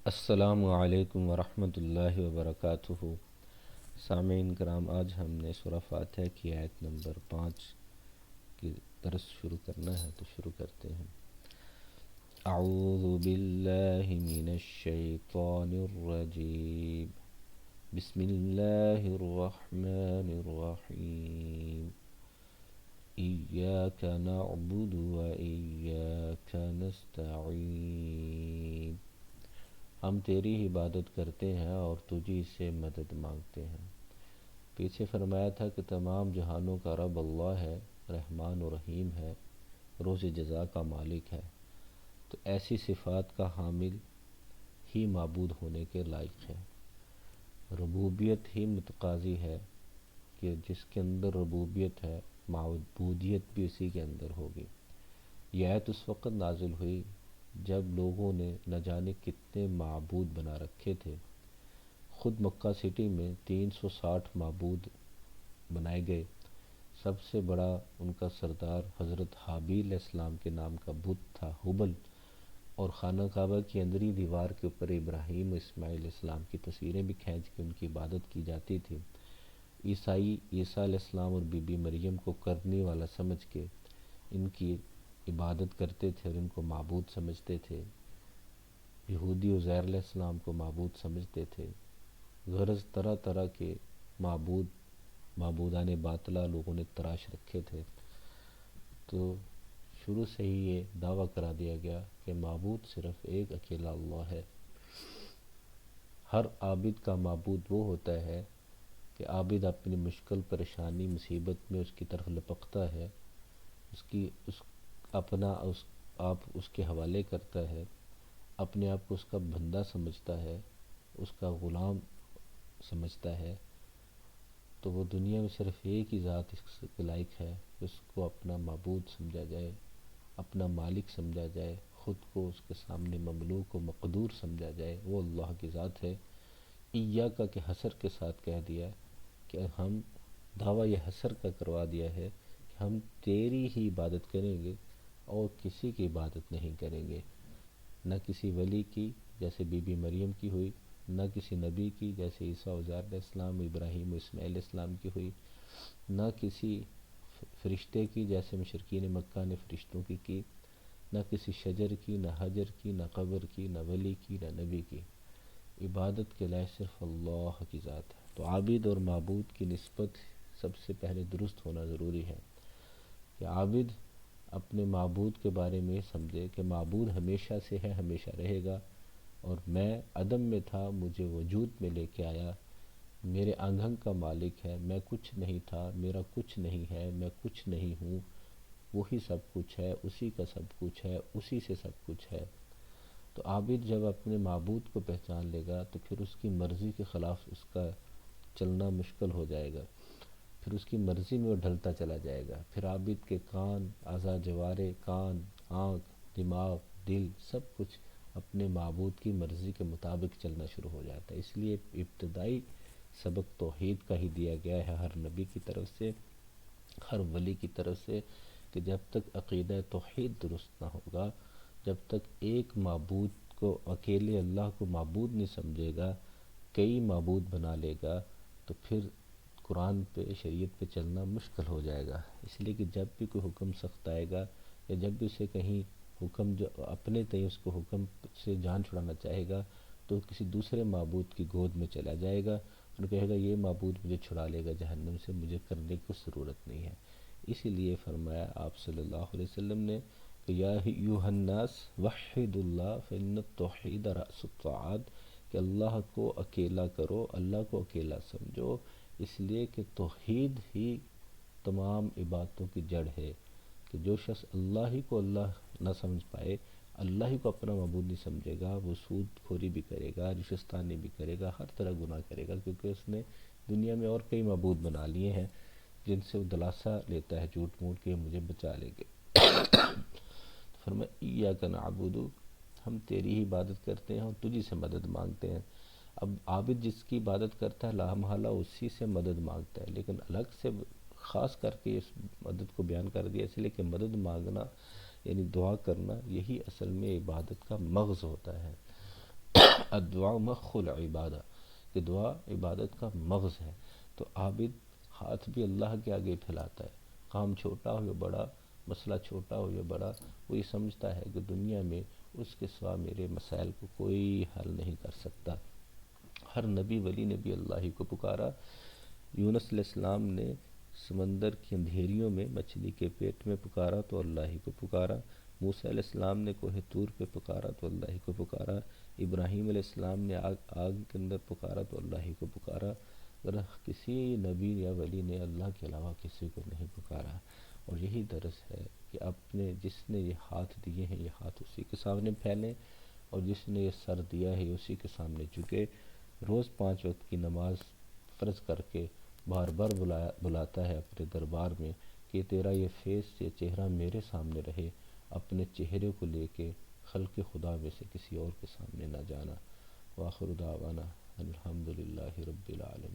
السلام علیکم ورحمۃ اللہ وبرکاتہ۔ سامعین کرام، آج ہم نے سورہ فاتحہ کی آیت نمبر 5 کی درس شروع کرنا ہے، تو شروع کرتے ہیں۔ اعوذ باللہ من الشیطان الرجیم، بسم اللہ الرحمن الرحیم، ایاک نعبد و ایاک نستعین۔ ہم تیری عبادت کرتے ہیں اور تجھی سے مدد مانگتے ہیں۔ پیچھے فرمایا تھا کہ تمام جہانوں کا رب اللہ ہے، رحمان و رحیم ہے، روز جزا کا مالک ہے، تو ایسی صفات کا حامل ہی معبود ہونے کے لائق ہے۔ ربوبیت ہی متقاضی ہے کہ جس کے اندر ربوبیت ہے، معبودیت بھی اسی کے اندر ہوگی۔ یہ آیت اس وقت نازل ہوئی جب لوگوں نے نہ جانے کتنے معبود بنا رکھے تھے۔ خود مکہ سٹی میں 360 معبود بنائے گئے۔ سب سے بڑا ان کا سردار حضرت حابیل علیہ السلام کے نام کا بت تھا، ہبل، اور خانہ کعبہ کی اندری دیوار کے اوپر ابراہیم و اسماعیل علیہ السلام کی تصویریں بھی کھینچ کے ان کی عبادت کی جاتی تھی۔ عیسائی عیسیٰ علیہ السلام اور بی بی مریم کو کرنے والا سمجھ کے ان کی عبادت کرتے تھے اور ان کو معبود سمجھتے تھے۔ یہودی عزیر علیہ السلام کو معبود سمجھتے تھے۔ غرض طرح طرح کے معبودان باطلہ لوگوں نے تراش رکھے تھے۔ تو شروع سے ہی یہ دعویٰ کرا دیا گیا کہ معبود صرف ایک اکیلا اللہ ہے۔ ہر عابد کا معبود وہ ہوتا ہے کہ عابد اپنی مشکل پریشانی مصیبت میں اس کی طرف لپکتا ہے، آپ اس کے حوالے کرتا ہے، اپنے آپ کو اس کا بندہ سمجھتا ہے، اس کا غلام سمجھتا ہے، تو وہ دنیا میں صرف ایک ہی ذات اس کے لائق ہے کہ اس کو اپنا معبود سمجھا جائے، اپنا مالک سمجھا جائے، خود کو اس کے سامنے مملوک و مقدور سمجھا جائے، وہ اللہ کی ذات ہے۔ ایاکا کے حصر کے ساتھ کہہ دیا کہ ہم دعویٰ یہ حصر کا کروا دیا ہے کہ ہم تیری ہی عبادت کریں گے اور کسی کی عبادت نہیں کریں گے، نہ کسی ولی کی جیسے بی بی مریم کی ہوئی، نہ کسی نبی کی جیسے عیسیٰ عزیر علیہ السلام، ابراہیم و اسماعیل علیہ السلام کی ہوئی، نہ کسی فرشتے کی جیسے مشرکین مکہ نے فرشتوں کی، نہ کسی شجر کی، نہ حجر کی، نہ قبر کی، نہ ولی کی، نہ نبی کی۔ عبادت کے لائق صرف اللہ کی ذات ہے۔ تو عابد اور معبود کی نسبت سب سے پہلے درست ہونا ضروری ہے کہ عابد اپنے معبود کے بارے میں سمجھے کہ معبود ہمیشہ سے ہے، ہمیشہ رہے گا، اور میں عدم میں تھا، مجھے وجود میں لے کے آیا، میرے آنگھن کا مالک ہے، میں کچھ نہیں تھا، میرا کچھ نہیں ہے، میں کچھ نہیں ہوں، وہی سب کچھ ہے، اسی کا سب کچھ ہے، اسی سے سب کچھ ہے۔ تو عابد جب اپنے معبود کو پہچان لے گا تو پھر اس کی مرضی کے خلاف اس کا چلنا مشکل ہو جائے گا، پھر اس کی مرضی میں وہ ڈھلتا چلا جائے گا، پھر عابد کے کان، اعضاء جوارے، کان، آنکھ، دماغ، دل، سب کچھ اپنے معبود کی مرضی کے مطابق چلنا شروع ہو جاتا ہے۔ اس لیے ابتدائی سبق توحید کا ہی دیا گیا ہے ہر نبی کی طرف سے، ہر ولی کی طرف سے، کہ جب تک عقیدہ توحید درست نہ ہوگا، جب تک ایک معبود کو، اکیلے اللہ کو معبود نہیں سمجھے گا، کئی معبود بنا لے گا، تو پھر قرآن پہ، شریعت پہ چلنا مشکل ہو جائے گا۔ اس لیے کہ جب بھی کوئی حکم سخت آئے گا یا جب بھی اسے کہیں حکم جو اپنے تئیں اس کو حکم سے جان چھڑانا چاہے گا تو کسی دوسرے معبود کی گود میں چلا جائے گا اور کہے گا یہ معبود مجھے چھڑا لے گا جہنم سے، مجھے کرنے کی ضرورت نہیں ہے۔ اسی لیے فرمایا آپ صلی اللہ علیہ وسلم نے کہ یا ایھا الناس وحدوا اللہ فإن التوحید رأس الطاعات، کہ اللہ کو اکیلا کرو، اللہ کو اکیلا سمجھو، اس لیے کہ توحید ہی تمام عبادتوں کی جڑ ہے۔ کہ جو شخص اللہ ہی کو اللہ نہ سمجھ پائے، اللہ ہی کو اپنا معبود نہیں سمجھے گا، وہ سود خوری بھی کرے گا، رشوت بھی کرے گا، ہر طرح گناہ کرے گا، کیونکہ اس نے دنیا میں اور کئی معبود بنا لیے ہیں جن سے وہ دلاسا لیتا ہے جھوٹ موٹ کے مجھے بچا لیں گے۔ فرمایا ایاک نعبد، ہم تیری ہی عبادت کرتے ہیں اور تجھی سے مدد مانگتے ہیں۔ اب عابد جس کی عبادت کرتا ہے لامحالہ اسی سے مدد مانگتا ہے، لیکن الگ سے خاص کر کے اس مدد کو بیان کر دیا اس لیے کہ مدد مانگنا یعنی دعا کرنا، یہی اصل میں عبادت کا مغز ہوتا ہے۔ الدعاء مخ العبادہ، کہ دعا عبادت کا مغز ہے۔ تو عابد ہاتھ بھی اللہ کے آگے پھیلاتا ہے، کام چھوٹا ہو یا بڑا، مسئلہ چھوٹا ہو یا بڑا، وہ یہ سمجھتا ہے کہ دنیا میں اس کے سوا میرے مسائل کو کوئی حل نہیں کر سکتا۔ ہر نبی ولی نے بھی اللہ ہی کو پکارا۔ یونس علیہ السلام نے سمندر کی اندھیریوں میں مچھلی کے پیٹ میں پکارا تو اللہ ہی کو پکارا۔ موسیٰ علیہ السلام نے کوہ طور پہ پکارا تو اللہ ہی کو پکارا۔ ابراہیم علیہ السلام نے آگ کے اندر پکارا تو اللہ ہی کو پکارا۔ اگر کسی نبی یا ولی نے اللہ کے علاوہ کسی کو نہیں پکارا، اور یہی درس ہے کہ اپنے جس نے یہ ہاتھ دیے ہیں یہ ہاتھ اسی کے سامنے پھیلیں، اور جس نے یہ سر دیا ہے اسی کے سامنے جھکے۔ روز 5 وقت کی نماز فرض کر کے بار بار بلاتا ہے اپنے دربار میں کہ تیرا یہ فیس، یہ چہرہ میرے سامنے رہے، اپنے چہرے کو لے کے خلق خدا میں سے کسی اور کے سامنے نہ جانا۔ وآخر دعوانا الحمدللہ رب العالمین۔